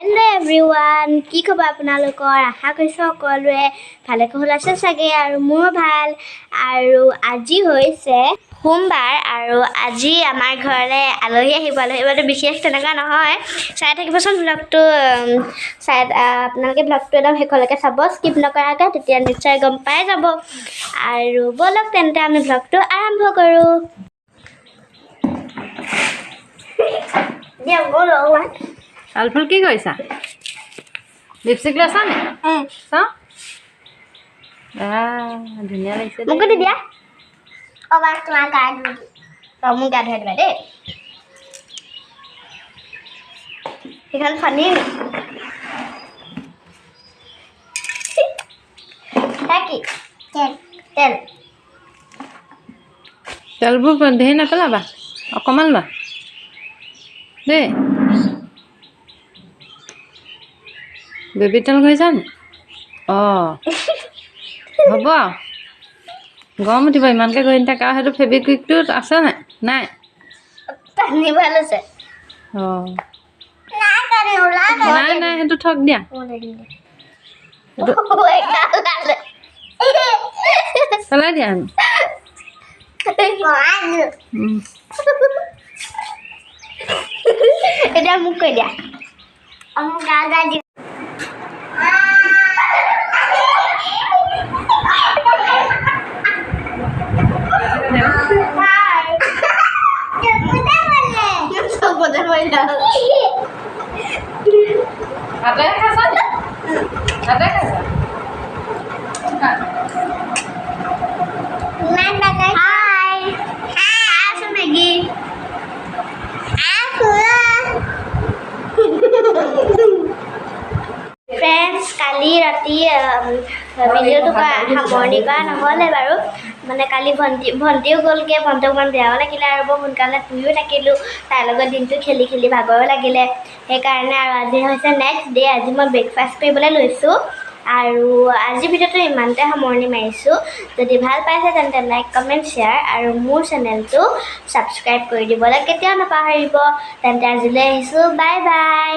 Hello everyone, কি খবৰ আপোনালোকৰ? আশা কৰিছোঁ সকলোৱে ভালে কুশলে আছে চাগে আৰু মোৰ ভাল। আৰু আজি হৈছে সোমবাৰ আৰু আজি আমাৰ ঘৰলৈ আলহী আহিব। আলহী বিশেষ তেনেকুৱা নহয়, চাই থাকিবচোন ব্লগটো। আপোনালোকে ব্লগটো একদম শেষলৈকে চাব, স্কিপ নকৰাকৈ, তেতিয়া নিশ্চয় গম পাই যাব। আৰু ব'লক তেন্তে আমি ব্লগটো আৰম্ভ কৰোঁ। আলফুল কি কৰিছা? লিপষ্টিক লৈছা নে? চাওঁ ধুনীয়া লাগিছে। মোক দি দিয়া। তোমাৰ গা ধুই মোক গা ধুৱাই দিবা দেই। সেইখন ফানি কি তেল তেলবোৰ ধেৰ নেপেলাবা, অকণমান লোৱা দেই। বেবী তেল কৰিছা নি? অঁ হ'ব, গৰম উঠিব ইমানকৈ গৈ নাথাকে। আৰু সেইটো ফেব্ৰিকুইকটো আছে নাই? নাই পানী ভাল আছে। অঁ নাই নাই, সেইটো থক দিয়া। পেলাই দিয়া। এতিয়া মোক কৈ দিয়া। ভাতে খাইছা নি? ভাতে খাইছা? ফ্ৰেণ্ডছ, কালি ৰাতি ভিডিঅ'টো সামৰণি কৰা নহ'লে বাৰু, মানে কালি ভণ্টিও গ'লগৈ। ভণ্টিক অকণমান বেয়াও লাগিলে আৰু বৰ সোনকালে শুইও থাকিলোঁ। তাইৰ লগত দিনটো খেলি খেলি ভাগৰো লাগিলে, সেইকাৰণে। আৰু আজি হৈছে নেক্সট ডে'। আজি মই ব্ৰেকফাষ্ট কৰিবলৈ লৈছোঁ। আৰু আজিৰ ভিডিঅ'টো ইমানতে সামৰণি মাৰিছোঁ। যদি ভাল পাইছে তেন্তে লাইক, কমেণ্ট, শ্বেয়াৰ আৰু মোৰ চেনেলটো ছাবস্ক্ৰাইব কৰি দিবলৈ কেতিয়াও নাপাহৰিব। তেন্তে আজিলৈ আহিছোঁ, বাই বাই।